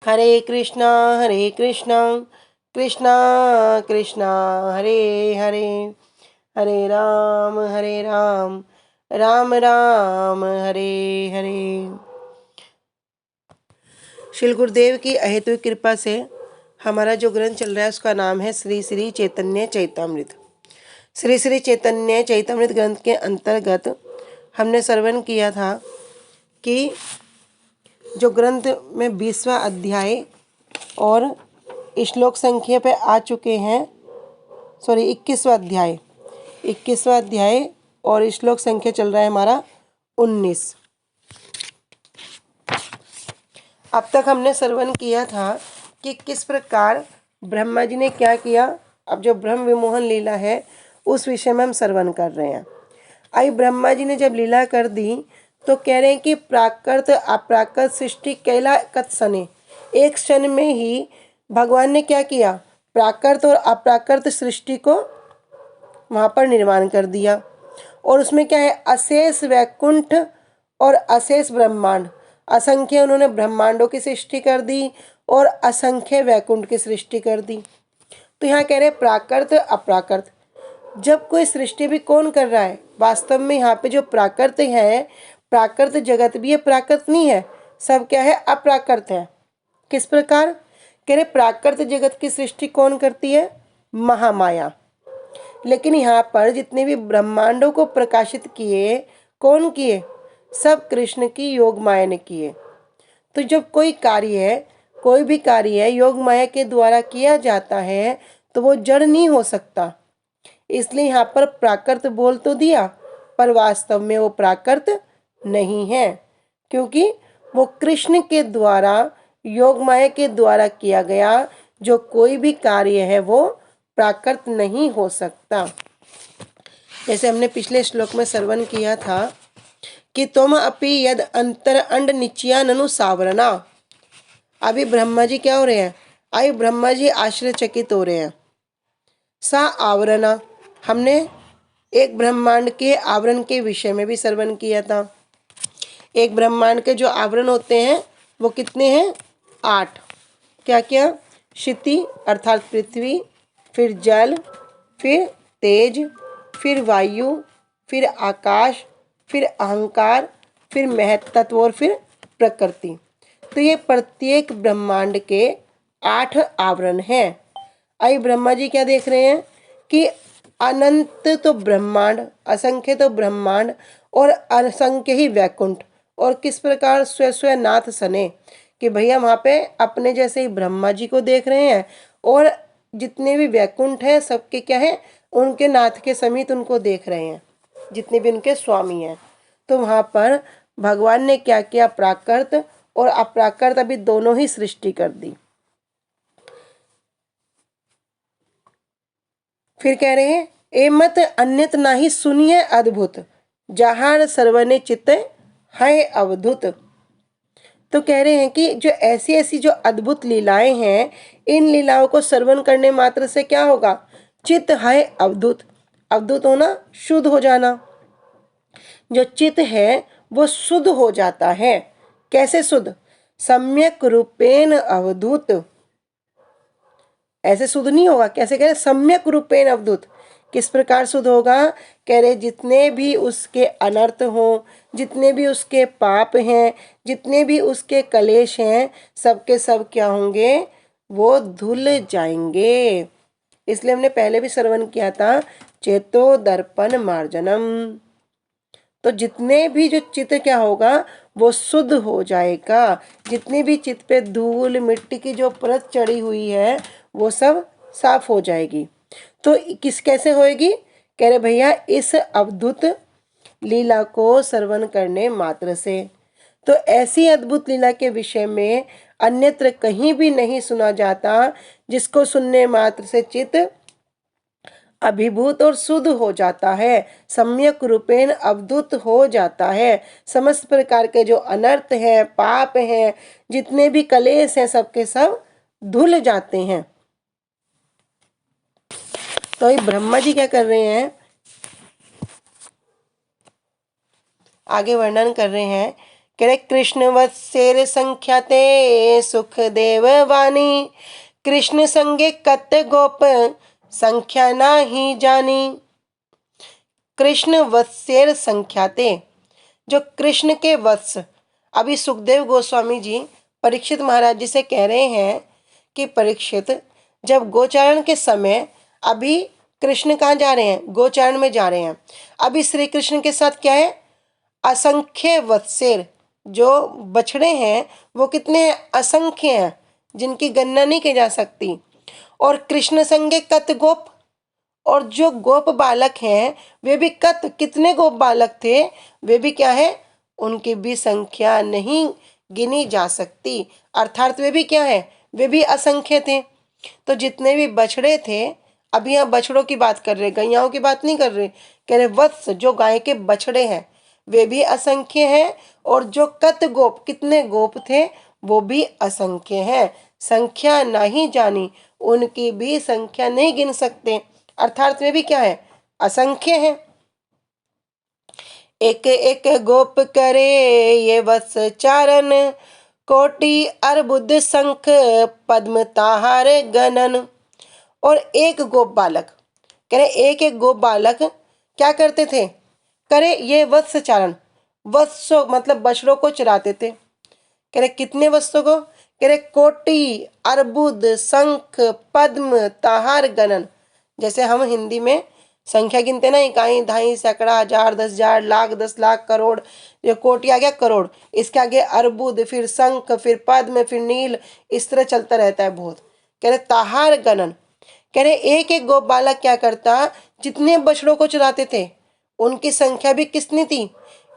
हरे कृष्णा कृष्णा कृष्णा हरे हरे, हरे राम राम राम हरे हरे। श्री गुरुदेव की अहेतु कृपा से हमारा जो ग्रंथ चल रहा है उसका नाम है श्री श्री चैतन्य चैतामृत। श्री श्री चैतन्य चैतामृत ग्रंथ के अंतर्गत हमने श्रवण किया था कि जो ग्रंथ में 20वां अध्याय और श्लोक संख्या पे आ चुके हैं, 21वां अध्याय और श्लोक संख्या चल रहा है हमारा 19। अब तक हमने श्रवण किया था कि किस प्रकार ब्रह्मा जी ने क्या किया। अब जो ब्रह्म विमोहन लीला है उस विषय में हम श्रवण कर रहे हैं। आई ब्रह्मा जी ने जब लीला कर दी तो कह रहे हैं कि प्राकृत अप्राकृत सृष्टि कैला कत्सने, एक क्षण में ही भगवान ने क्या किया, प्राकृत और अप्राकृत सृष्टि को वहाँ पर निर्माण कर दिया। और उसमें क्या है, अशेष वैकुंठ और अशेष ब्रह्मांड, असंख्य उन्होंने ब्रह्मांडों की सृष्टि कर दी और असंख्य वैकुंठ की सृष्टि कर दी। तो यहाँ कह रहे प्राकृत अप्राकृत, जब कोई सृष्टि भी कौन कर रहा है, वास्तव में यहाँ पे जो प्राकृत है, प्राकृत जगत भी है, प्राकृत नहीं है, सब क्या है, अप्राकृत है। किस प्रकार कह रहे, प्राकृत जगत की सृष्टि कौन करती है, महामाया। लेकिन यहाँ पर जितने भी ब्रह्मांडों को प्रकाशित किए कौन किए, सब कृष्ण की योग माया ने किए। तो जब कोई भी कार्य है योग माया के द्वारा किया जाता है तो वो जड़ नहीं हो सकता। इसलिए यहाँ पर प्राकृत बोल तो दिया, पर वास्तव में वो प्राकृत नहीं है, क्योंकि वो कृष्ण के द्वारा योग माया के द्वारा किया गया जो कोई भी कार्य है वो प्राकृत नहीं हो सकता। जैसे हमने पिछले श्लोक में श्रवण किया था कि तुम अपि यद अंतर अंड निचिया ननु सावरना। अभी ब्रह्मा जी क्या हो रहे हैं, अभी ब्रह्मा जी आश्चर्यचकित हो रहे हैं। सा आवरणा, हमने एक ब्रह्मांड के आवरण के विषय में भी श्रवण किया था। एक ब्रह्मांड के जो आवरण होते हैं वो कितने हैं, 8। क्या क्या, क्षिति अर्थात पृथ्वी, फिर जल, फिर तेज, फिर वायु, फिर आकाश, फिर अहंकार, फिर महत्त्व और फिर प्रकृति। तो ये प्रत्येक ब्रह्मांड के 8 आवरण हैं। आई ब्रह्मा जी क्या देख रहे हैं कि अनंत तो ब्रह्मांड, असंख्य तो ब्रह्मांड और असंख्य ही वैकुंठ, और किस प्रकार स्व नाथ सने कि भैया वहाँ पे अपने जैसे ही ब्रह्मा जी को देख रहे हैं और जितने भी वैकुंठ हैं सबके क्या है, उनके नाथ के समीत उनको देख रहे हैं, जितने भी उनके स्वामी हैं। तो वहाँ पर भगवान ने क्या किया, प्राकृत और अप्राकृत अभी दोनों ही सृष्टि कर दी। फिर कह रहे हैं एमत अन्यत नाही सुनिए अद्भुत, जहां सर्वने चित्त है अवधुत। तो कह रहे हैं कि जो ऐसी ऐसी जो अद्भुत लीलाएं हैं, इन लीलाओं को श्रवण करने मात्र से क्या होगा, चित्त है अवधुत, अवधुत होना शुद्ध हो जाना। जो चित्त है वो शुद्ध हो जाता है। कैसे शुद्ध, सम्यक रूपेण अवधूत, ऐसे शुद्ध नहीं होगा। कैसे कह रहे, सम्यक रूपेण अवधूत, किस प्रकार शुद्ध होगा, कह रहे जितने भी उसके अनर्थ हों, जितने भी उसके पाप हैं, जितने भी उसके कलेश हैं, सबके सब क्या होंगे, वो धुल जाएंगे। इसलिए हमने पहले भी श्रवण किया था, चेतो दर्पण मार्जनम। तो जितने भी जो चित्त क्या होगा वो शुद्ध हो जाएगा। जितनी भी चित्त पे धूल मिट्टी की जो परत चढ़ी हुई है वो सब साफ हो जाएगी। तो किस कैसे होएगी, कह रहे भैया इस अद्भुत लीला को श्रवण करने मात्र से। तो ऐसी अद्भुत लीला के विषय में अन्यत्र कहीं भी नहीं सुना जाता, जिसको सुनने मात्र से चित्त अभिभूत और शुद्ध हो जाता है, सम्यक रूपेण अवधूत हो जाता है। समस्त प्रकार के जो अनर्थ हैं, पाप हैं, जितने भी कलेश हैं, सबके सब धुल जाते हैं। तो ये ब्रह्मा जी क्या कर रहे हैं, आगे वर्णन कर रहे हैं कह रहे कृष्ण वत्सेर संख्याते सुख देव वाणी, कृष्ण संगे कत गोप संख्या नाही जानी। कृष्ण वत्सेर संख्याते, जो कृष्ण के वत्स, अभी सुखदेव गोस्वामी जी परीक्षित महाराज जी से कह रहे हैं कि परीक्षित, जब गोचारण के समय अभी कृष्ण कहाँ जा रहे हैं, गोचारण में जा रहे हैं। अभी श्री कृष्ण के साथ क्या है, असंख्य वत्सेर, जो बछड़े हैं वो कितने हैं, असंख्य हैं, जिनकी गणना नहीं की जा सकती। और कृष्ण संगे कत गोप, और जो गोप बालक हैं वे भी कत, कितने गोप बालक थे, वे भी क्या है, उनकी भी संख्या नहीं गिनी जा सकती। अर्थात वे भी क्या है, वे भी असंख्य थे। तो जितने भी बछड़े थे, अभी यहाँ बछड़ों की बात कर रहे, गैयाओं की बात नहीं कर रहे, कह रहे वत्स, जो गाय के बछड़े हैं वे भी असंख्य हैं, और जो कत गोप, कितने गोप थे, वो भी असंख्य हैं। संख्या नहीं जानी, उनकी भी संख्या नहीं गिन सकते। अर्थात वे भी क्या है, असंख्य हैं। एक एक गोप करे ये वत्स चारण, कोटि अर्बुद शंख पद्म ताहार गणन। और एक गोप बालक, कह रहे एक एक गोप बालक क्या करते थे, करे ये वत्स चारण, वत्सों मतलब बछड़ों को चराते थे। कह रहे कितने वत्सों को, कह रहे कोटि अर्बुद शंख पद्म ताहार गणन। जैसे हम हिंदी में संख्या गिनते ना, इकाई ढाई सैकड़ा हजार 10,000 लाख 10 लाख करोड़, ये कोटि आ गया करोड़, इसके आगे अर्बुद, फिर शंख, फिर पद्म, फिर नील, इस तरह चलता रहता है बहुत। कह रहे ताहार गणन, कह रहे एक एक गोप बालक क्या करता, जितने बछड़ों को चुराते थे उनकी संख्या भी कितनी थी,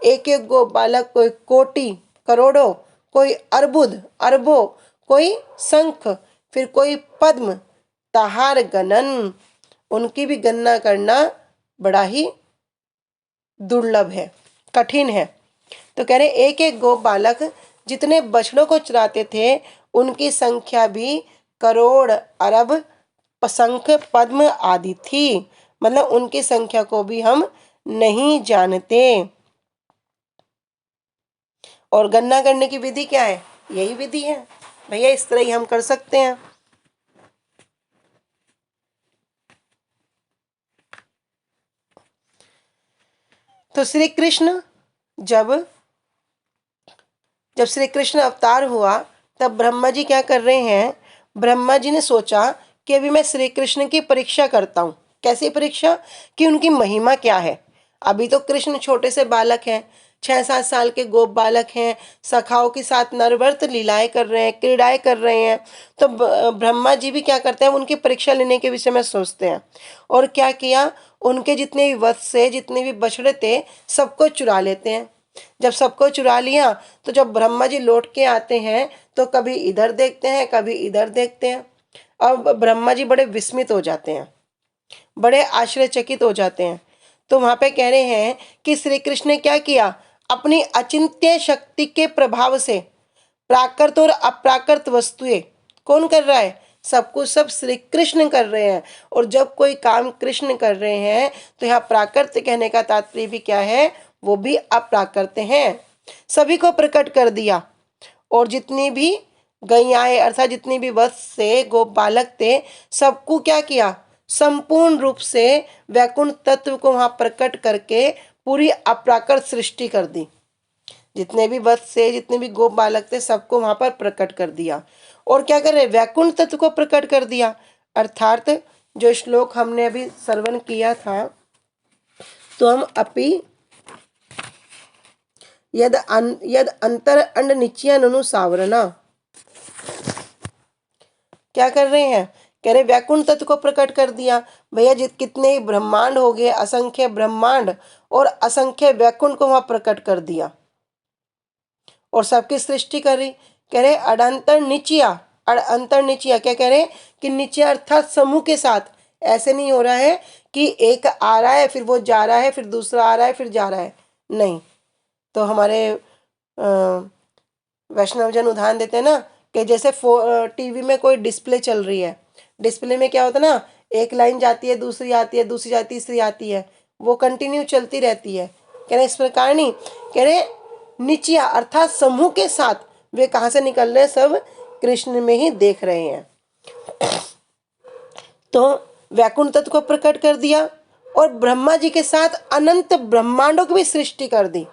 एक एक गोप बालक, कोई कोटि करोड़ों, कोई अर्बुद अरबों, कोई शंख, फिर कोई पद्म, ताहार गणन, उनकी भी गणना करना बड़ा ही दुर्लभ है, कठिन है। तो कह रहे एक एक गोप बालक जितने बछड़ों को चराते थे उनकी संख्या भी करोड़ अरब शंख पद्म आदि थी, मतलब उनकी संख्या को भी हम नहीं जानते। और गणना करने की विधि क्या है, यही विधि है भैया, इस तरह ही हम कर सकते हैं। तो श्री कृष्ण जब श्री कृष्ण अवतार हुआ तब ब्रह्मा जी क्या कर रहे हैं, ब्रह्मा जी ने सोचा कि अभी मैं श्री कृष्ण की परीक्षा करता हूँ। कैसी परीक्षा, कि उनकी महिमा क्या है। अभी तो कृष्ण छोटे से बालक हैं, 6-7 साल के गोप बालक हैं, सखाओं के साथ नरवर्त लीलाएं कर रहे हैं, क्रीड़ाएं कर रहे हैं। तो ब्रह्मा जी भी क्या करते हैं, उनकी परीक्षा लेने के विषय में सोचते हैं। और क्या किया, उनके जितने भी वत्स से, जितने भी बछड़े थे, सबको चुरा लेते हैं। जब सबको चुरा लिया तो जब ब्रह्मा जी लौट के आते हैं तो कभी इधर देखते हैं, कभी इधर देखते हैं। अब ब्रह्मा जी बड़े विस्मित हो जाते हैं, बड़े आश्चर्यचकित हो जाते हैं। तो वहां पे कह रहे हैं कि श्री कृष्ण ने क्या किया, अपनी अचिंत्य शक्ति के प्रभाव से प्राकृत और अप्राकृत वस्तुएं, कौन कर रहा है, सब कुछ सब श्री कृष्ण कर रहे हैं। और जब कोई काम कृष्ण कर रहे हैं तो यहाँ प्राकृत कहने का तात्पर्य भी क्या है, वो भी अप्राकृत हैं, सभी को प्रकट कर दिया। और जितनी भी गैयाएं अर्थात जितनी भी वत्स से गोप बालक थे, सबको क्या किया, संपूर्ण रूप से वैकुंठ तत्व को वहां प्रकट करके पूरी अप्राकृत सृष्टि कर दी। जितने भी वत्स से, जितने भी गोप बालक थे, सबको वहां पर प्रकट कर दिया। और क्या कर रहे, वैकुंठ तत्व को प्रकट कर दिया। अर्थात जो श्लोक हमने अभी श्रवण किया था, तो हम अपि यद अंतर अंड निश्चयानुनु सावरणा, क्या कर रहे हैं, कह रहे वैकुंठ तत्व को प्रकट कर दिया। भैया कितने ब्रह्मांड हो गए, असंख्य ब्रह्मांड और असंख्य वैकुंठ को वहां प्रकट कर दिया और सबकी सृष्टि कर रही। कह रहे अडंतर निचिया, अंतर निचिया, क्या कह रहे कि निचिया अर्थात समूह के साथ। ऐसे नहीं हो रहा है कि एक आ रहा है फिर वो जा रहा है, फिर दूसरा आ रहा है फिर जा रहा है, नहीं। तो हमारे वैष्णवजन उदाहरण देते हैं ना, कि जैसे टीवी में कोई डिस्प्ले चल रही है, डिस्प्ले में क्या होता है ना, एक लाइन जाती है, दूसरी आती है, दूसरी जाती है, तीसरी आती है, वो कंटिन्यू चलती रहती है। कह रहे इस प्रकार नहीं, कह रहे निचिया अर्थात समूह के साथ वे कहाँ से निकल रहे हैं, सब कृष्ण में ही देख रहे हैं। तो वैकुंठ तत्व को प्रकट कर दिया और ब्रह्मा जी के साथ अनंत ब्रह्मांडों की भी सृष्टि कर दी।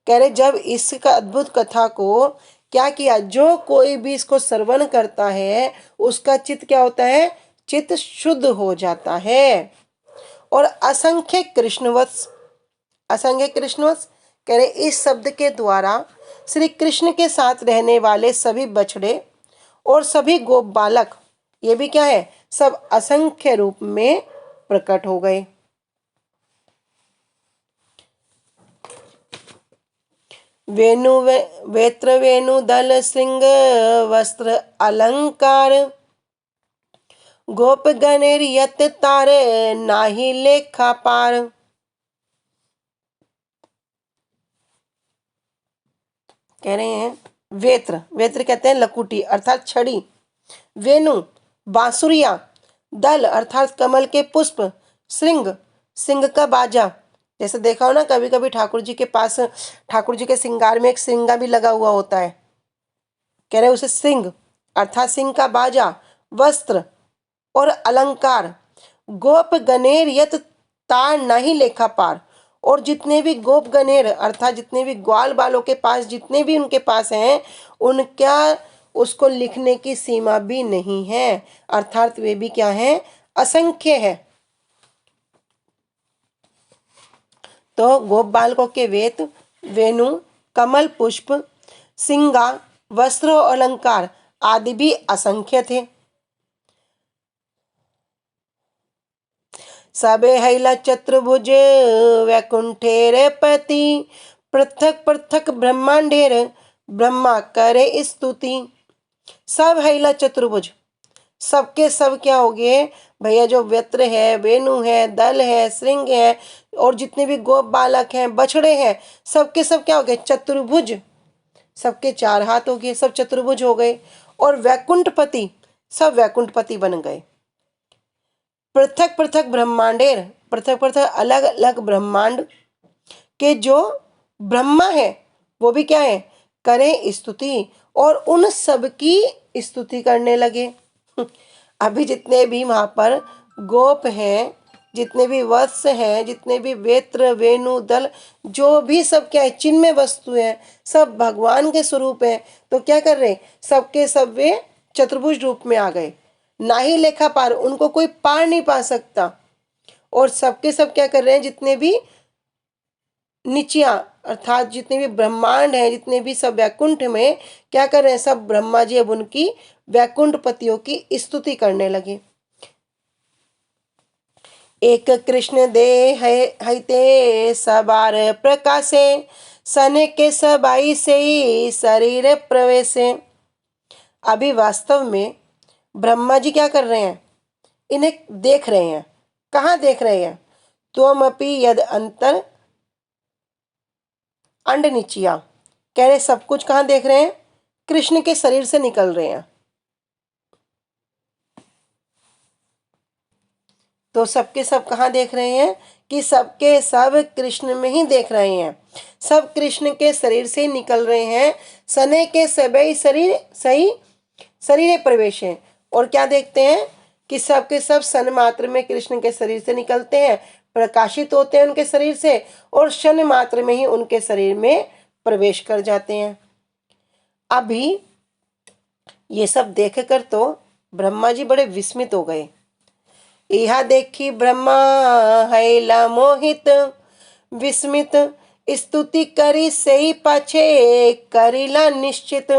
कह रहे जब इसका अद्भुत कथा को क्या किया, जो कोई भी इसको श्रवण करता है उसका चित्त क्या होता है, चित्त शुद्ध हो जाता है। और असंख्य कृष्णवत्स, असंख्य कृष्णवत्स कह रहे इस शब्द के द्वारा श्री कृष्ण के साथ रहने वाले सभी बछड़े और सभी गोप बालक, ये भी क्या है, सब असंख्य रूप में प्रकट हो गए। वेणु वेत्र वेणु दल श्रृंग वस्त्र अलंकार, गोप गणेर यत तार नाही लेखा पार। कह रहे हैं वेत्र, वेत्र कहते हैं लकुटी अर्थात छड़ी, वेणु बांसुरिया, दल अर्थात कमल के पुष्प, श्रृंग सिंह का बाजा। जैसे देखा हो ना कभी कभी ठाकुर जी के पास, ठाकुर जी के श्रृंगार में एक श्रृंगा भी लगा हुआ होता है, कह रहे उसे सिंह अर्थात सिंह का बाजा, वस्त्र और अलंकार, गोप गणेर यत तार नहीं लेखा पार, और जितने भी गोप गणेर अर्थात जितने भी ग्वाल बालों के पास, जितने भी उनके पास हैं, उनका उसको लिखने की सीमा भी नहीं है, अर्थात वे भी क्या है, असंख्य है। तो गोप बालकों के वेत वेणु कमल पुष्प सिंगा वस्त्र और अलंकार आदि भी असंख्य थे। सबे हैला चतुर्भुज वैकुंठेर पति, पृथक पृथक ब्रह्मांडेर ब्रह्मा करे स्तुति। सब हैला चतुर्भुज, सबके सब क्या हो गए भैया, जो व्यत्र है, वेणु है, दल है, श्रृंग है और जितने भी गोप बालक हैं, बछड़े हैं, सबके सब क्या हो गए, चतुर्भुज, सबके चार हाथ हो गए, सब चतुर्भुज हो गए। और वैकुंठपति, सब वैकुंठपति बन गए। पृथक पृथक ब्रह्मांडेर, पृथक पृथक अलग अलग ब्रह्मांड के जो ब्रह्मा है वो भी क्या है, करें स्तुति, और उन सब की स्तुति करने लगे। अभी जितने भी वहां पर गोप हैं, जितने भी वत्स हैं, जितने भी वेत्र वेणु दल, जो भी सब क्या है, चिन्मय वस्तु है, सब भगवान के स्वरूप है। तो क्या कर रहे, सबके सब वे चतुर्भुज रूप में आ गए, ना ही लेखा पार, उनको कोई पार नहीं पा सकता। और सबके सब क्या कर रहे हैं, जितने भी निचिया अर्थात जितने भी ब्रह्मांड है, जितने भी सब वैकुंठ में क्या कर रहे हैं, सब ब्रह्मा जी अब उनकी वैकुंठ पतियों की स्तुति करने लगे। एक कृष्ण दे हैते सबार प्रकाशे, सने के सबाई से ही शरीर प्रवेशे। अभी वास्तव में ब्रह्मा जी क्या कर रहे हैं, इन्हें देख रहे हैं। कहाँ देख रहे हैं, त्वमपि यद अंतर अंड निचिया, कह रहे सब कुछ कहाँ देख रहे हैं, कृष्ण के शरीर से निकल रहे हैं। तो सबके सब कहाँ देख रहे हैं, कि सबके सब कृष्ण में ही देख रहे हैं, सब कृष्ण के शरीर से निकल रहे हैं। सने के सभी शरीर सही शरीर प्रवेश है, और क्या देखते हैं कि सबके सब सन मात्र में कृष्ण के शरीर से निकलते हैं, प्रकाशित होते हैं उनके शरीर से, और क्षण मात्र में ही उनके शरीर में प्रवेश कर जाते हैं। अभी ये सब देखकर तो ब्रह्मा जी बड़े विस्मित हो गए। यह देखी ब्रह्मा हैला मोहित, विस्मित स्तुति करी सही पाछे करीला निश्चित।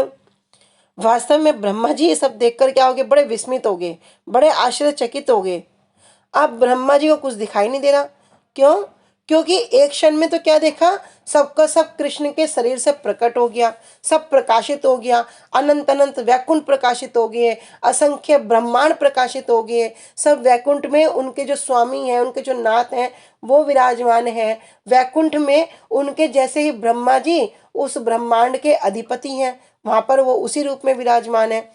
वास्तव में ब्रह्मा जी ये सब देखकर क्या हो गए, बड़े विस्मित हो गए, बड़े आश्चर्यचकित हो गए। अब ब्रह्मा जी को कुछ दिखाई नहीं दे रहा, क्यों, क्योंकि एक क्षण में तो क्या देखा, सबका सब कृष्ण के शरीर से प्रकट हो गया, सब प्रकाशित हो गया, अनंत अनंत वैकुंठ प्रकाशित हो गए, असंख्य ब्रह्मांड प्रकाशित हो गए, सब वैकुंठ में उनके जो स्वामी हैं, उनके जो नाथ हैं वो विराजमान है। वैकुंठ में उनके जैसे ही ब्रह्मा जी उस ब्रह्मांड के अधिपति हैं, वहां पर वो उसी रूप में विराजमान है।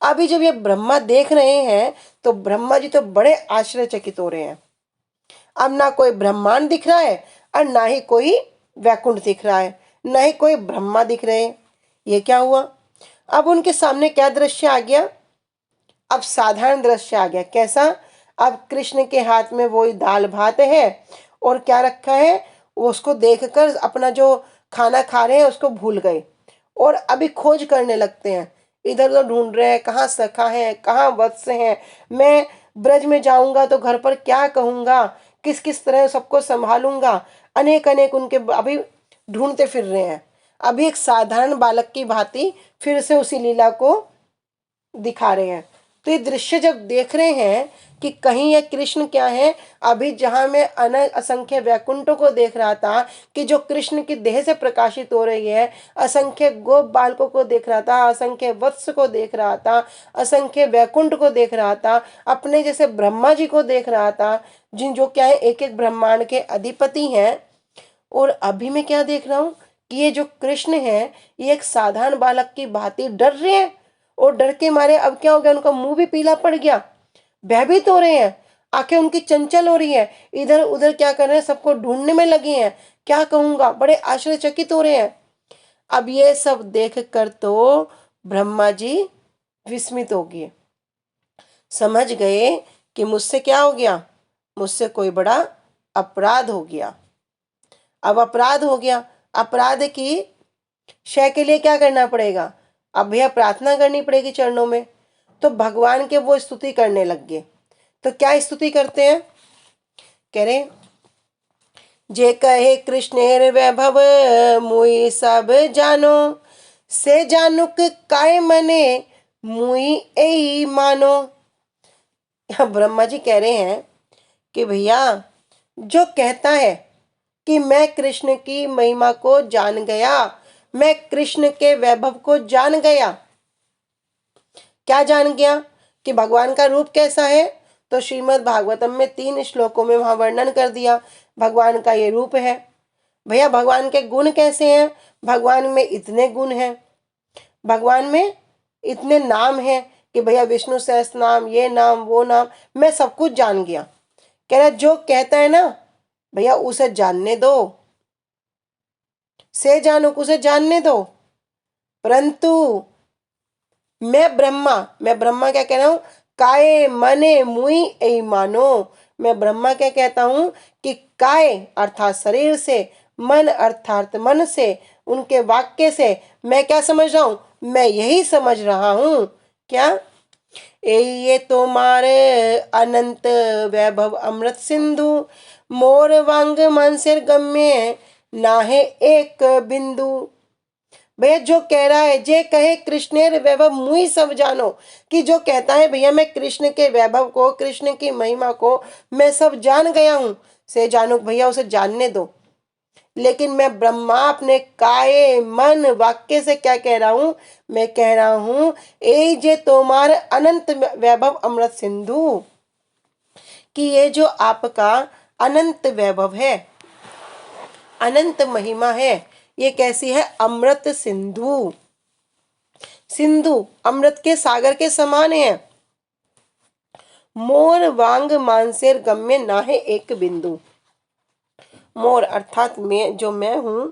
अभी जब ये ब्रह्मा देख रहे हैं तो ब्रह्मा जी तो बड़े आश्चर्यचकित हो रहे हैं। अब ना कोई ब्रह्मांड दिख रहा है और ना ही कोई वैकुंठ दिख रहा है, न ही कोई ब्रह्मा दिख रहे। ये क्या हुआ? अब उनके सामने क्या दृश्य आ गया? अब साधारण दृश्य आ गया। कैसा? अब कृष्ण के हाथ में वही दाल भात है और क्या रखा है, वो उसको देखकर अपना जो खाना खा रहे हैं उसको भूल गए और अभी खोज करने लगते हैं, इधर उधर ढूंढ रहे हैं, कहाँ सखा है, कहाँ वत्स है, मैं ब्रज में जाऊंगा तो घर पर क्या कहूंगा, किस किस तरह सबको संभालूंगा, अनेक अनेक उनके अभी ढूंढते फिर रहे हैं। अभी एक साधारण बालक की भांति फिर से उसी लीला को दिखा रहे हैं। तो ये दृश्य जब देख रहे हैं कि कहीं ये कृष्ण क्या है, अभी जहां मैं असंख्य वैकुंठों को देख रहा था कि जो कृष्ण की देह से प्रकाशित हो रही है, असंख्य गोप बालकों को देख रहा था, असंख्य वत्स को देख रहा था, असंख्य वैकुंठ को देख रहा था, अपने जैसे ब्रह्मा जी को देख रहा था, जिन जो क्या है एक एक ब्रह्मांड के अधिपति हैं। और अभी मैं क्या देख रहा हूँ कि ये जो कृष्ण है ये एक साधारण बालक की भांति डर रहे हैं और डर के मारे अब क्या हो गया, उनका मुंह भी पीला पड़ गया, भयभीत हो रहे हैं, आंखें उनकी चंचल हो रही है, इधर उधर क्या कर रहे हैं, सबको ढूंढने में लगे हैं, क्या कहूंगा, बड़े आश्चर्यचकित हो रहे हैं। अब ये सब देख कर तो ब्रह्मा जी विस्मित हो गए, समझ गए कि मुझसे क्या हो गया, मुझसे कोई बड़ा अपराध हो गया। अब अपराध हो गया, अपराध की क्षय के लिए क्या करना पड़ेगा, अब भैया प्रार्थना करनी पड़ेगी चरणों में। तो भगवान के वो स्तुति करने लग गए। तो क्या स्तुति करते हैं, कह रहे जे कहे कृष्णेर वैभव मुई सब जानो, से जानुक काय मने मुई ए मानो। ब्रह्मा जी कह रहे हैं कि भैया जो कहता है कि मैं कृष्ण की महिमा को जान गया, मैं कृष्ण के वैभव को जान गया। क्या जान गया? कि भगवान का रूप कैसा है। तो श्रीमद् भागवतम में 3 श्लोकों में वहां वर्णन कर दिया भगवान का ये रूप है। भैया भगवान के गुण कैसे हैं, भगवान में इतने गुण हैं, भगवान में इतने नाम हैं कि भैया विष्णु सहस्त्र नाम, ये नाम वो नाम, मैं सब कुछ जान गया। कह रहा जो कहता है ना भैया उसे जानने दो, से जानो उसे जानने दो, परंतु मैं ब्रह्मा क्या कह रहा हूं, काय मने मुई ए मानो। मैं ब्रह्मा क्या कहता हूं कि काय अर्थात शरीर से, मन अर्थात मन से, उनके वाक्य से मैं क्या समझ रहा हूं, मैं यही समझ रहा हूं। क्या? ये तो मारे अनंत वैभव अमृत सिंधु, मोर वांग मन सिर गम्य ना है एक बिंदु। भैया जो कह रहा है, जे कहे कृष्णेर वैभव मुई सब जानो, कि जो कहता है भैया मैं कृष्ण के वैभव को, कृष्ण की महिमा को मैं सब जान गया हूं, से जानो भैया उसे जानने दो। लेकिन मैं ब्रह्मा अपने काय मन वाक्य से क्या कह रहा हूं, मैं कह रहा हूं ए जे तोमार अनंत वैभव अमृत सिंधु, कि ये जो आपका अनंत वैभव है, अनंत महिमा है, ये कैसी है, अमृत सिंधु। सिंधु अमृत के सागर के समान है। मोर वांग मानसेर गम्य ना है एक बिंदु। मोर अर्थात मैं, जो मैं हूं,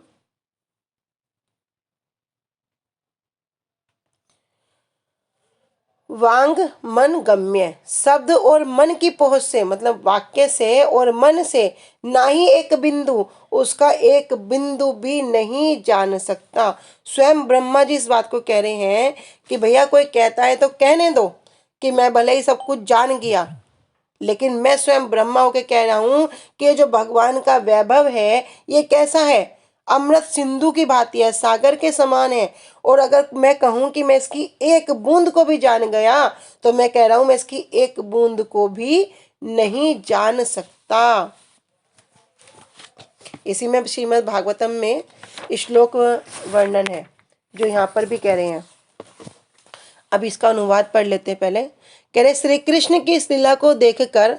वांग मन गम्य, शब्द और मन की पहुंच से, मतलब वाक्य से और मन से ना ही एक बिंदु, उसका एक बिंदु भी नहीं जान सकता। स्वयं ब्रह्मा जी इस बात को कह रहे हैं कि भैया कोई कहता है तो कहने दो कि मैं भले ही सब कुछ जान गया, लेकिन मैं स्वयं ब्रह्मा होकर कह रहा हूं कि जो भगवान का वैभव है ये कैसा है, अमृत सिंधु की भांति है, सागर के समान है। और अगर मैं कहूं कि मैं इसकी एक बूंद को भी जान गया, तो मैं कह रहा हूं मैं इसकी एक बूंद को भी नहीं जान सकता। इसी में श्रीमद् भागवतम में श्लोक वर्णन है जो यहाँ पर भी कह रहे हैं। अब इसका अनुवाद पढ़ लेते हैं पहले। कह रहे श्री कृष्ण की इस लीला को देखकर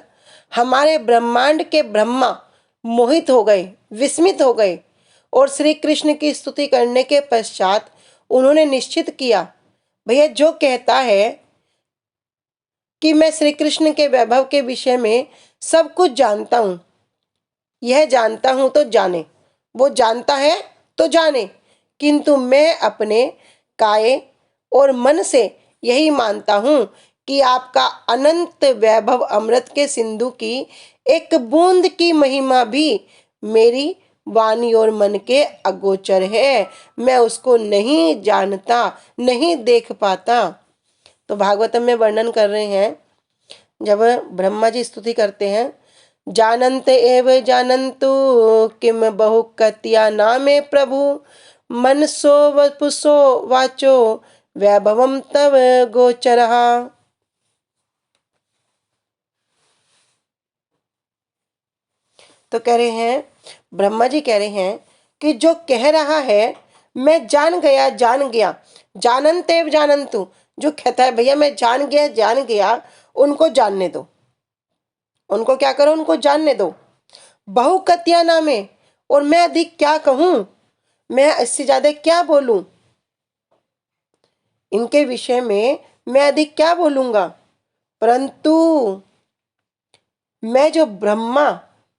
हमारे ब्रह्मांड के ब्रह्मा मोहित हो गए, विस्मित हो गए, और श्री कृष्ण की स्तुति करने के पश्चात उन्होंने निश्चित किया, भैया जो कहता है कि मैं श्री कृष्ण के वैभव के विषय में सब कुछ जानता हूं, यह जानता हूं तो जाने, वो जानता है तो जाने, किंतु मैं अपने काय और मन से यही मानता हूँ कि आपका अनंत वैभव अमृत के सिंधु की एक बूंद की महिमा भी मेरी वाणी और मन के अगोचर है। मैं उसको नहीं जानता, नहीं देख पाता। तो भागवतम में वर्णन कर रहे हैं, जब ब्रह्मा जी स्तुति करते हैं, जानन्त एव जानन्तु किम बहुकत्या नामे प्रभु मनसो वपुसो वाचो वैभवम तव गोचरः। तो कह रहे हैं, ब्रह्मा जी कह रहे हैं कि जो कह रहा है मैं जान गया, जान गया। जानन्त एव जानन्तु, जो कहता है भैया मैं जान गया, जान गया, उनको जानने दो। उनको क्या करो? उनको जानने दो। बहुकत्या नामे, और मैं अधिक क्या कहूं, मैं इससे ज्यादा क्या बोलूं, इनके विषय में मैं अधिक क्या बोलूंगा। परंतु मैं जो ब्रह्मा,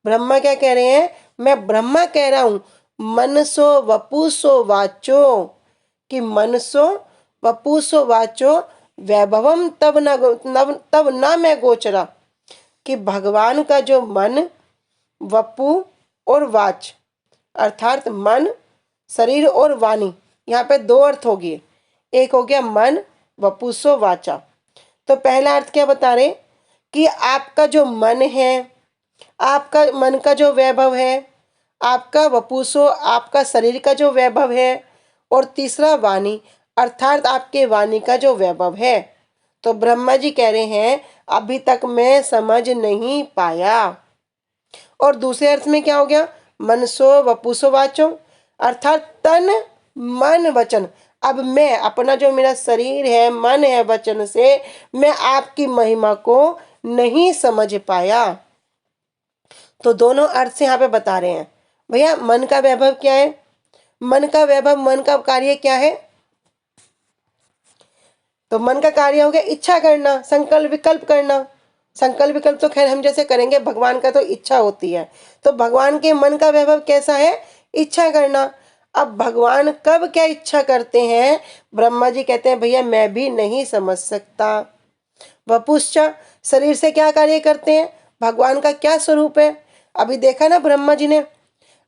ब्रह्मा क्या कह रहे हैं? मैं ब्रह्मा कह रहा हूं, मनसो वपुसो वाचो, कि मनसो वपुसो वाचो वैभवम तब न मैं गोचरा, कि भगवान का जो मन, वपु और वाच, अर्थात मन, शरीर और वाणी, यहाँ पे दो अर्थ हो गए। एक हो गया मन, वपुसो वाचा। तो पहला अर्थ क्या बता रहे कि आपका जो मन है, आपका मन का जो वैभव है, आपका वपुसो, आपका शरीर का जो वैभव है, और तीसरा वाणी, अर्थात आपके वाणी का जो वैभव है। तो ब्रह्मा जी कह रहे हैं अभी तक मैं समझ नहीं पाया। और दूसरे अर्थ में क्या हो गया? मनसो वपुसो वाचो, अर्थात तन मन वचन। अब मैं अपना जो मेरा शरीर है, मन है, वचन से मैं आपकी महिमा को नहीं समझ पाया। तो दोनों अर्थ से यहाँ पे बता रहे हैं भैया मन का वैभव क्या है? मन का वैभव, मन का कार्य क्या है? तो मन का कार्य हो गया इच्छा करना, संकल्प विकल्प करना। संकल्प विकल्प तो खैर हम जैसे करेंगे, भगवान का तो इच्छा होती है। तो भगवान के मन का वैभव कैसा है? इच्छा करना। अब भगवान कब क्या इच्छा करते हैं? ब्रह्मा जी कहते हैं भैया मैं भी नहीं समझ सकता। वपुश्चा, शरीर से क्या कार्य करते हैं? भगवान का क्या स्वरूप है? अभी देखा ना ब्रह्मा जी ने,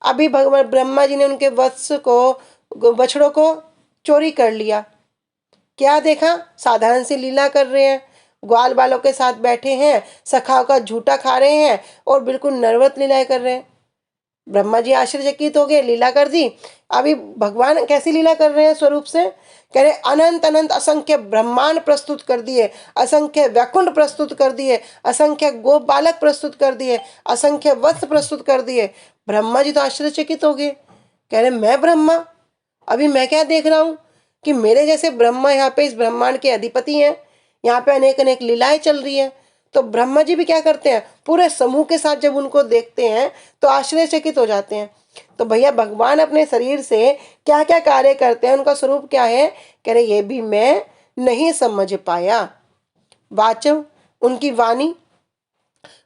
अभी भगवान ब्रह्मा जी ने उनके वत्स को, बछड़ों को चोरी कर लिया। क्या देखा? साधारण सी लीला कर रहे हैं, ग्वाल बालों के साथ बैठे हैं, सखाओं का झूठा खा रहे हैं और बिल्कुल नर्वत लीलाएं कर रहे हैं। ब्रह्मा जी आश्चर्यचकित हो गए, लीला कर दी। अभी भगवान कैसी लीला कर रहे हैं स्वरूप से? कह रहे अनंत अनंत असंख्य ब्रह्मांड प्रस्तुत कर दिए, असंख्य वैकुंठ प्रस्तुत कर दिए, असंख्य गोप बालक प्रस्तुत कर दिए, असंख्य वत्स प्रस्तुत कर दिए। ब्रह्मा जी तो आश्चर्यचकित हो गए, कह रहे मैं ब्रह्मा, अभी मैं क्या देख रहा हूँ कि मेरे जैसे ब्रह्मा यहाँ पे इस ब्रह्मांड के अधिपति हैं, यहाँ पे अनेक अनेक लीलाएं चल रही हैं। तो ब्रह्मा जी भी क्या करते हैं? पूरे समूह के साथ जब उनको देखते हैं तो आश्चर्यचकित हो जाते हैं। तो भैया भगवान अपने शरीर से क्या क्या कार्य करते हैं, उनका स्वरूप क्या है? कह रहे ये भी मैं नहीं समझ पाया। वाचम, उनकी वाणी,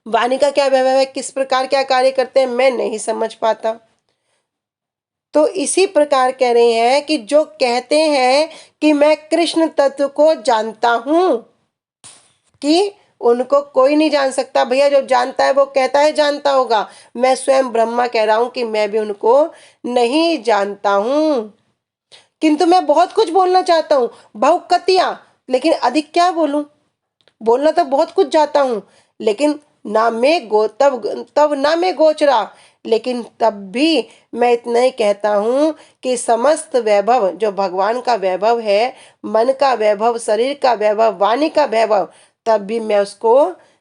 वाणी का क्या वैभव है, किस प्रकार क्या कार्य करते हैं, मैं नहीं समझ पाता। तो इसी प्रकार कह रहे हैं कि जो कहते हैं कि मैं कृष्ण तत्व को जानता हूं, कि उनको कोई नहीं जान सकता। भैया जो जानता है वो कहता है जानता होगा, मैं स्वयं ब्रह्मा कह रहा हूं कि मैं भी उनको नहीं जानता हूं। किंतु मैं बहुत कुछ बोलना चाहता हूं, बहुकतिया, लेकिन अधिक क्या बोलूं? बोलना तो बहुत कुछ जाता हूं, लेकिन ना मैं तब ना मैं गोचरा, लेकिन तब भी मैं इतना ही कहता हूं कि समस्त वैभव जो भगवान का वैभव है, मन का वैभव, शरीर का वैभव, वाणी का वैभव, तब भी मैं उसको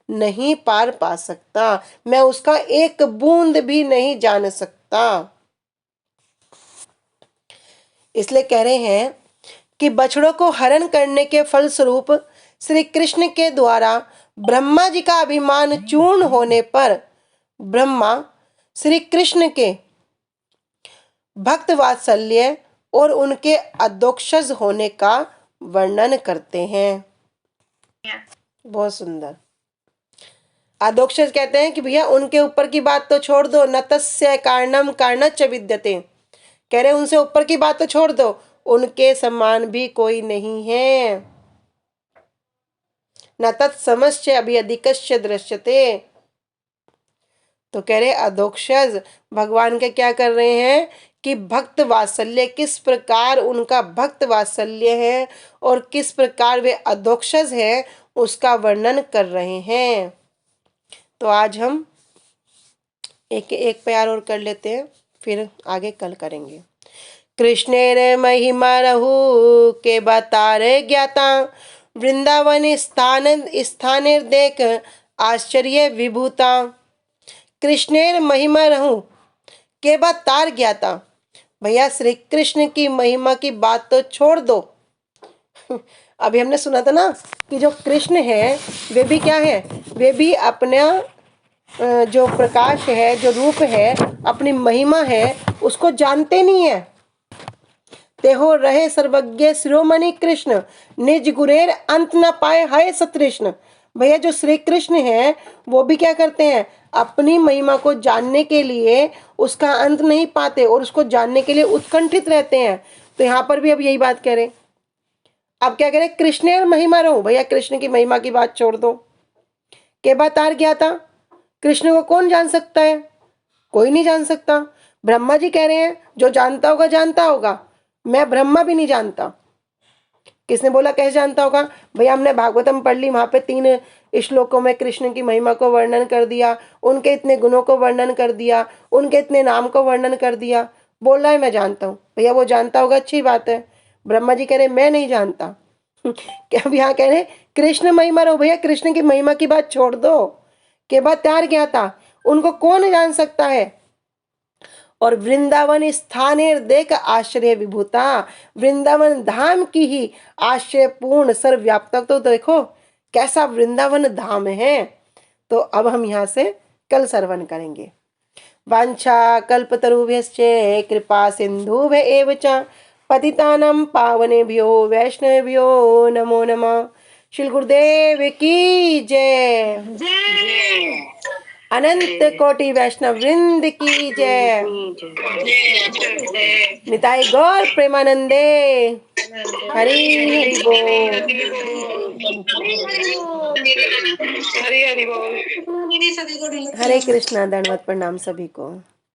नहीं पार पा सकता, मैं उसका एक बूंद भी नहीं जान सकता। इसलिए कह रहे हैं कि बछड़ों को हरण करने के फलस्वरूप श्री कृष्ण के द्वारा ब्रह्मा जी का अभिमान चूर्ण होने पर ब्रह्मा श्री कृष्ण के भक्त वात्सल्य और उनके अधोक्षज होने का वर्णन करते हैं। बहुत सुंदर। अधोक्षज कहते हैं कि भैया उनके ऊपर की बात तो छोड़ दो, न तस्य कारणम कारणच विद्यते, कह रहे उनसे ऊपर की बात तो छोड़ दो, उनके समान भी कोई नहीं है। न तत्समश्च अभिअधिकश्च दृश्यते। तो कह रहे अधोक्षज भगवान के क्या कर रहे हैं कि भक्त वात्सल्य, किस प्रकार उनका भक्त वात्सल्य है और किस प्रकार वे अधोक्षज है, उसका वर्णन कर रहे हैं। तो आज हम एक एक प्यार और कर लेते हैं, फिर आगे कल करेंगे। कृष्णेर महिमा रहु के बतारे ज्ञाता, वृंदावन स्थानेर देख आश्चर्य विभूता। कृष्णेर महिमा रहु के बतार ज्ञाता, भैया श्री कृष्ण की महिमा की बात तो छोड़ दो। अभी हमने सुना था ना कि जो कृष्ण है वे भी क्या है, वे भी अपना जो प्रकाश है, जो रूप है, अपनी महिमा है, उसको जानते नहीं है। तेहो रहे सर्वज्ञ शिरोमणि कृष्ण, निज गुरेर अंत न पाए हाय सतृष्ण। भैया जो श्री कृष्ण है वो भी क्या करते हैं, अपनी महिमा को जानने के लिए उसका अंत नहीं पाते और उसको जानने के लिए उत्कंठित रहते हैं। तो यहाँ पर भी अब यही बात कह रहे हैं। अब क्या कह रहे, कृष्ण महिमा रहो, भैया कृष्ण की महिमा की बात छोड़ दो। के बाद तार क्या था, कृष्ण को कौन जान सकता है, कोई नहीं जान सकता। ब्रह्मा जी कह रहे हैं जो जानता होगा जानता होगा, मैं ब्रह्मा भी नहीं जानता। किसने बोला कैसे जानता होगा, भैया हमने भागवतम पढ़ ली, वहां पे 3 श्लोकों में कृष्ण की महिमा को वर्णन कर दिया, उनके इतने गुणों को वर्णन कर दिया, उनके इतने नाम को वर्णन कर दिया, बोल रहा है मैं जानता हूँ। भैया वो जानता होगा, अच्छी बात है। ब्रह्मा जी कह रहे मैं नहीं जानता। क्या अब यहाँ कह रहे कृष्ण महिमा रहो, भैया कृष्ण की महिमा की बात छोड़ दो। के बाद त्यार क्या था, उनको कौन जान सकता है। और वृंदावन स्थानेर देख आश्चर्य विभूता, वृंदावन धाम की ही आश्चर्यपूर्ण सर्वव्यापक, तो देखो कैसा वृंदावन धाम है। तो अब हम यहाँ से कल श्रवण करेंगे। वांछा कल्पतरुभ्यश्च कृपा सिंधुभ्य एव च पतितानां पावनेभ्यो वैष्णवेभ्यो नमो नमः। श्री गुरुदेव की जय। अनंत कोटि वैष्णव वृंद की जय। निताई गौर प्रेमानंदे। हरि हरि बोल। हरे कृष्णा। दंडवत प्रणाम सभी को।